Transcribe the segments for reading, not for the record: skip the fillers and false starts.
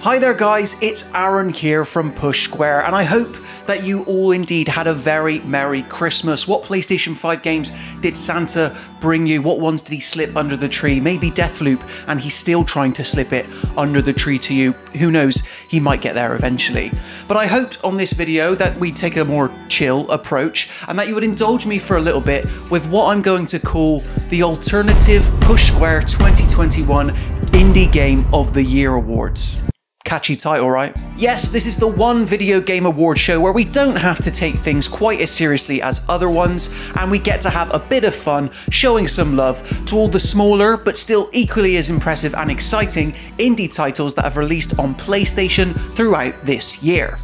Hi there guys, it's Aaron here from Push Square, and I hope that you all indeed had a very Merry Christmas. What PlayStation 5 games did Santa bring you? What ones did he slip under the tree? Maybe Deathloop, and he's still trying to slip it under the tree to you. Who knows, he might get there eventually. But I hoped on this video that we'd take a more chill approach, and that you would indulge me for a little bit with what I'm going to call the alternative Push Square 2021 Indie Game of the Year Awards. Catchy title, right? Yes, this is the one video game award show where we don't have to take things quite as seriously as other ones, and we get to have a bit of fun showing some love to all the smaller but still equally as impressive and exciting indie titles that have released on PlayStation throughout this year.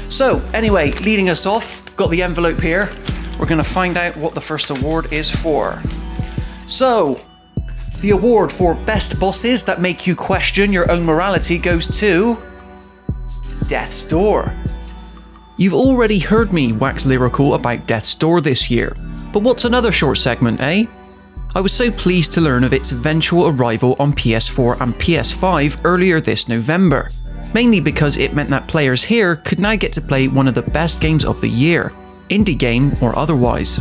So anyway, leading us off, got the envelope here. We're gonna find out what the first award is for. So, the award for Best Bosses that make you question your own morality goes to Death's Door. You've already heard me wax lyrical about Death's Door this year, but what's another short segment, eh? I was so pleased to learn of its eventual arrival on PS4 and PS5 earlier this November, mainly because it meant that players here could now get to play one of the best games of the year, indie game or otherwise.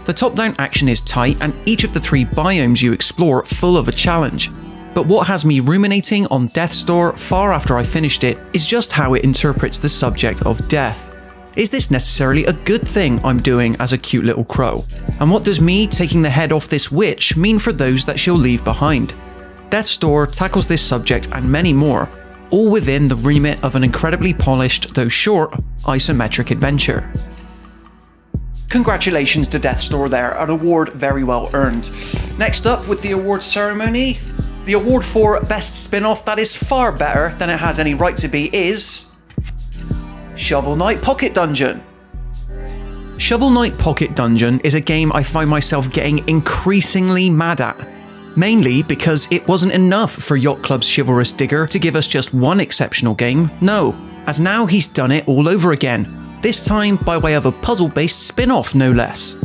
The top-down action is tight, and each of the 3 biomes you explore full of a challenge. But what has me ruminating on Death's Door far after I finished it is just how it interprets the subject of death. Is this necessarily a good thing I'm doing as a cute little crow? And what does me taking the head off this witch mean for those that she'll leave behind? Death's Door tackles this subject and many more, all within the remit of an incredibly polished, though short, isometric adventure. Congratulations to Death's Door there, an award very well earned. Next up with the awards ceremony, the award for Best Spin-Off that is far better than it has any right to be is Shovel Knight Pocket Dungeon. Shovel Knight Pocket Dungeon is a game I find myself getting increasingly mad at. Mainly because it wasn't enough for Yacht Club's chivalrous digger to give us just one exceptional game, no, as now he's done it all over again. This time by way of a puzzle-based spin-off, no less.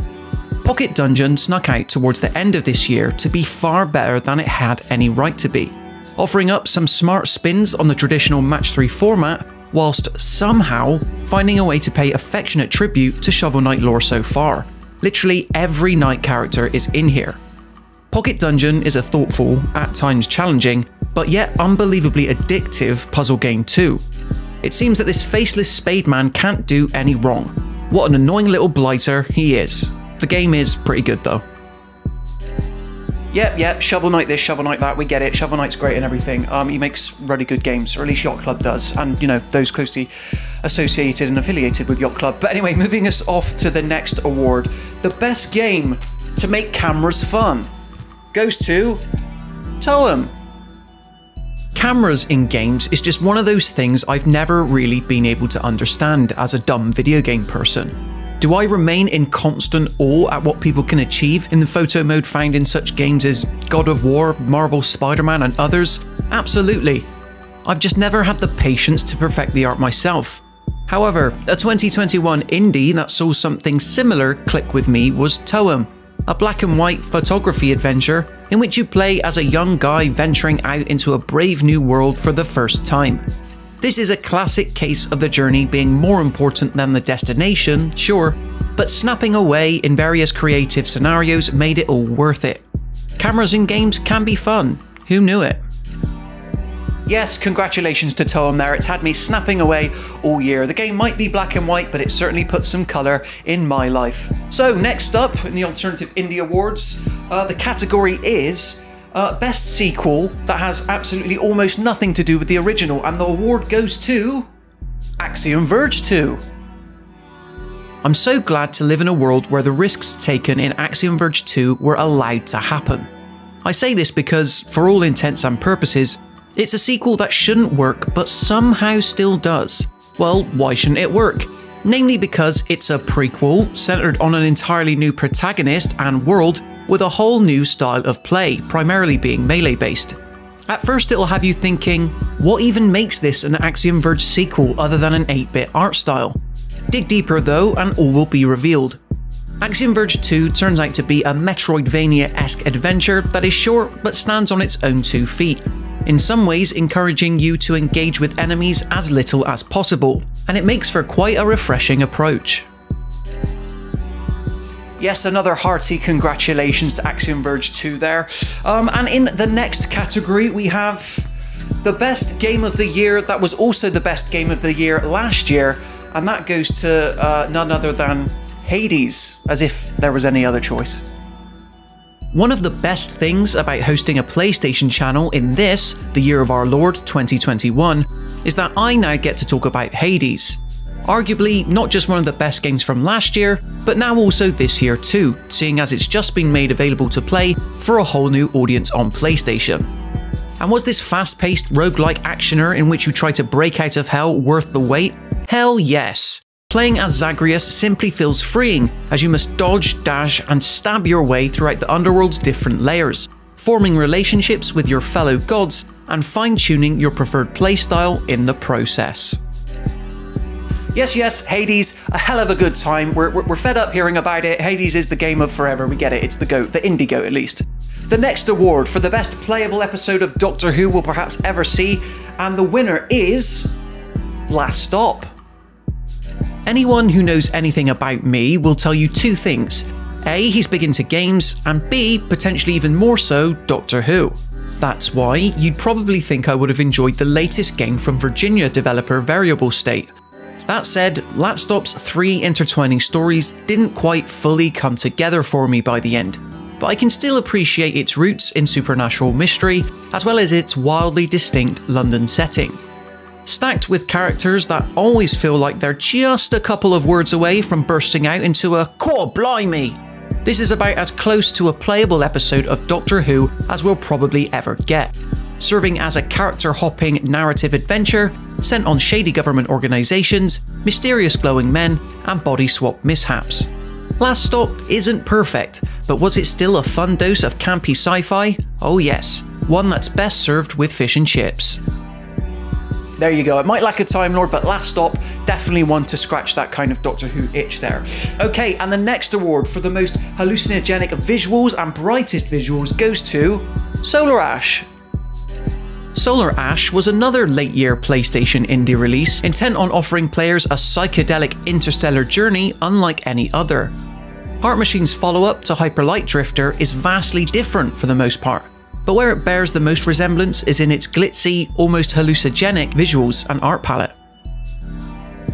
Pocket Dungeon snuck out towards the end of this year to be far better than it had any right to be, offering up some smart spins on the traditional Match 3 format, whilst somehow finding a way to pay affectionate tribute to Shovel Knight lore so far. Literally every knight character is in here. Pocket Dungeon is a thoughtful, at times challenging, but yet unbelievably addictive puzzle game too. It seems that this faceless spade man can't do any wrong. What an annoying little blighter he is. The game is pretty good though. Yep, Shovel Knight this, Shovel Knight that, we get it. Shovel Knight's great and everything. He makes really good games, or at least Yacht Club does, and you know, those closely associated and affiliated with Yacht Club. But anyway, moving us off to the next award. The best game to make cameras fun goes to Toem. Cameras in games is just one of those things I've never really been able to understand as a dumb video game person. Do I remain in constant awe at what people can achieve in the photo mode found in such games as God of War, Marvel, Spider-Man and others? Absolutely. I've just never had the patience to perfect the art myself. However, a 2021 indie that saw something similar click with me was Toem, a black and white photography adventure in which you play as a young guy venturing out into a brave new world for the first time. This is a classic case of the journey being more important than the destination, sure, but snapping away in various creative scenarios made it all worth it. Cameras in games can be fun, who knew it? Yes, congratulations to Toem there, it's had me snapping away all year. The game might be black and white, but it certainly put some colour in my life. So next up in the Alternative Indie Awards, the category is Best Sequel that has absolutely almost nothing to do with the original, and the award goes to Axiom Verge 2. I'm so glad to live in a world where the risks taken in Axiom Verge 2 were allowed to happen. I say this because, for all intents and purposes, it's a sequel that shouldn't work but somehow still does. Well, why shouldn't it work? Namely because it's a prequel centered on an entirely new protagonist and world with a whole new style of play, primarily being melee based. At first it'll have you thinking, what even makes this an Axiom Verge sequel other than an 8-bit art style? Dig deeper though and all will be revealed. Axiom Verge 2 turns out to be a Metroidvania-esque adventure that is short but stands on its own 2 feet. in some ways encouraging you to engage with enemies as little as possible, and it makes for quite a refreshing approach. Yes, another hearty congratulations to Axiom Verge 2 there. And in the next category we have the best game of the year that was also the best game of the year last year, and that goes to none other than Hades, as if there was any other choice. One of the best things about hosting a PlayStation channel in this, the year of our Lord 2021, is that I now get to talk about Hades. Arguably not just one of the best games from last year, but now also this year too, seeing as it's just been made available to play for a whole new audience on PlayStation. And was this fast-paced roguelike actioner in which you try to break out of hell worth the wait? Hell yes! Playing as Zagreus simply feels freeing, as you must dodge, dash, and stab your way throughout the underworld's different layers, forming relationships with your fellow gods and fine-tuning your preferred playstyle in the process. Yes, Hades, a hell of a good time. We're fed up hearing about it. Hades is the game of forever, we get it, it's the GOAT, the indie GOAT at least. The next award for the best playable episode of Doctor Who we'll perhaps ever see, and the winner is Last Stop. Anyone who knows anything about me will tell you two things. A, he's big into games, and B, potentially even more so, Doctor Who. That's why you'd probably think I would have enjoyed the latest game from Virginia developer Variable State. That said, Last Stop's 3 intertwining stories didn't quite fully come together for me by the end, but I can still appreciate its roots in supernatural mystery, as well as its wildly distinct London setting. Stacked with characters that always feel like they're just a couple of words away from bursting out into a "Core blimey!" This is about as close to a playable episode of Doctor Who as we'll probably ever get, serving as a character-hopping narrative adventure sent on shady government organisations, mysterious glowing men, and body swap mishaps. Last Stop isn't perfect, but was it still a fun dose of campy sci-fi? Oh yes, one that's best served with fish and chips. There you go, it might lack a Time Lord, but Last Stop, definitely one to scratch that kind of Doctor Who itch there. Okay, and the next award for the most hallucinogenic visuals and brightest visuals goes to Solar Ash. Solar Ash was another late-year PlayStation indie release intent on offering players a psychedelic interstellar journey unlike any other. Heart Machine's follow-up to Hyper Light Drifter is vastly different for the most part, but where it bears the most resemblance is in its glitzy, almost hallucinogenic visuals and art palette.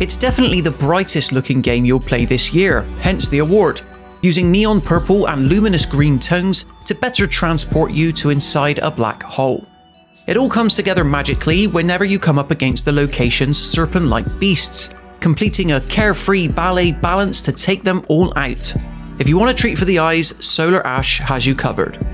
It's definitely the brightest looking game you'll play this year, hence the award, using neon purple and luminous green tones to better transport you to inside a black hole. It all comes together magically whenever you come up against the location's serpent-like beasts, completing a carefree ballet balance to take them all out. If you want a treat for the eyes, Solar Ash has you covered.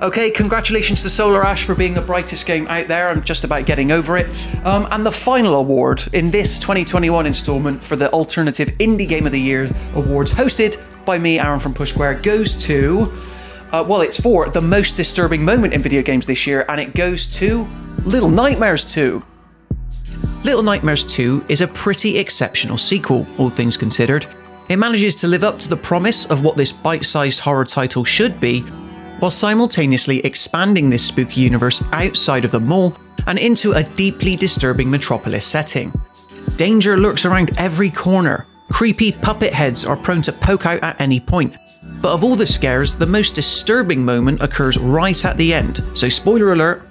Okay, congratulations to Solar Ash for being the brightest game out there. I'm just about getting over it. And the final award in this 2021 installment for the Alternative Indie Game of the Year Awards, hosted by me, Aaron from Push Square, goes to... well, it's for the most disturbing moment in video games this year, and it goes to Little Nightmares 2. Little Nightmares 2 is a pretty exceptional sequel, all things considered. It manages to live up to the promise of what this bite-sized horror title should be, while simultaneously expanding this spooky universe outside of the mall and into a deeply disturbing metropolis setting. Danger lurks around every corner, creepy puppet heads are prone to poke out at any point, but of all the scares, the most disturbing moment occurs right at the end, so spoiler alert,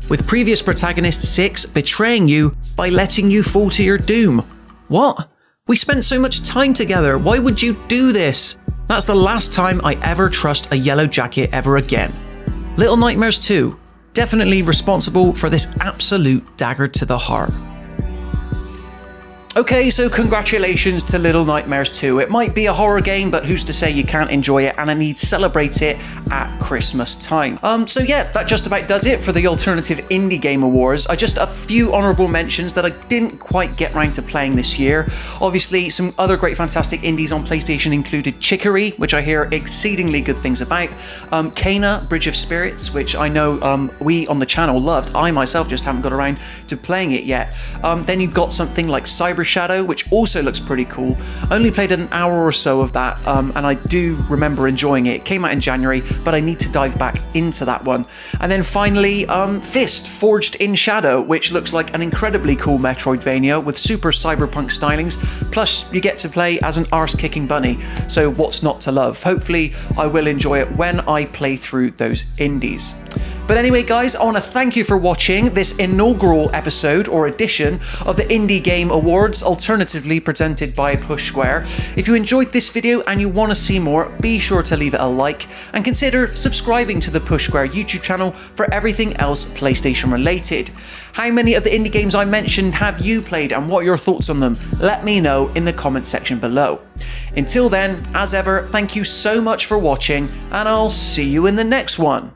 with previous protagonist 6 betraying you by letting you fall to your doom. What? We spent so much time together, why would you do this? That's the last time I ever trust a yellow jacket ever again. Little Nightmares 2, definitely responsible for this absolute dagger to the heart. Okay, so congratulations to Little Nightmares 2. It might be a horror game, but who's to say you can't enjoy it, and I need to celebrate it at Christmas time. So yeah, that just about does it for the Alternative Indie Game Awards. Just a few honourable mentions that I didn't quite get round to playing this year. Obviously, some other great fantastic indies on PlayStation included Chicory, which I hear exceedingly good things about, Kena, Bridge of Spirits, which I know we on the channel loved. I myself just haven't got around to playing it yet. Then you've got something like Cyber Over Shadow, which also looks pretty cool. Only played an hour or so of that, and I do remember enjoying it. It came out in January, but I need to dive back into that one. And then finally, Fist, Forged in Shadow, which looks like an incredibly cool Metroidvania with super cyberpunk stylings, plus you get to play as an arse-kicking bunny, so what's not to love? Hopefully I will enjoy it when I play through those indies. But anyway guys, I want to thank you for watching this inaugural episode or edition of the Indie Game Awards, alternatively presented by Push Square. If you enjoyed this video and you want to see more, be sure to leave it a like and consider subscribing to the Push Square YouTube channel for everything else PlayStation related. How many of the indie games I mentioned have you played and what are your thoughts on them? Let me know in the comment section below. Until then, as ever, thank you so much for watching and I'll see you in the next one.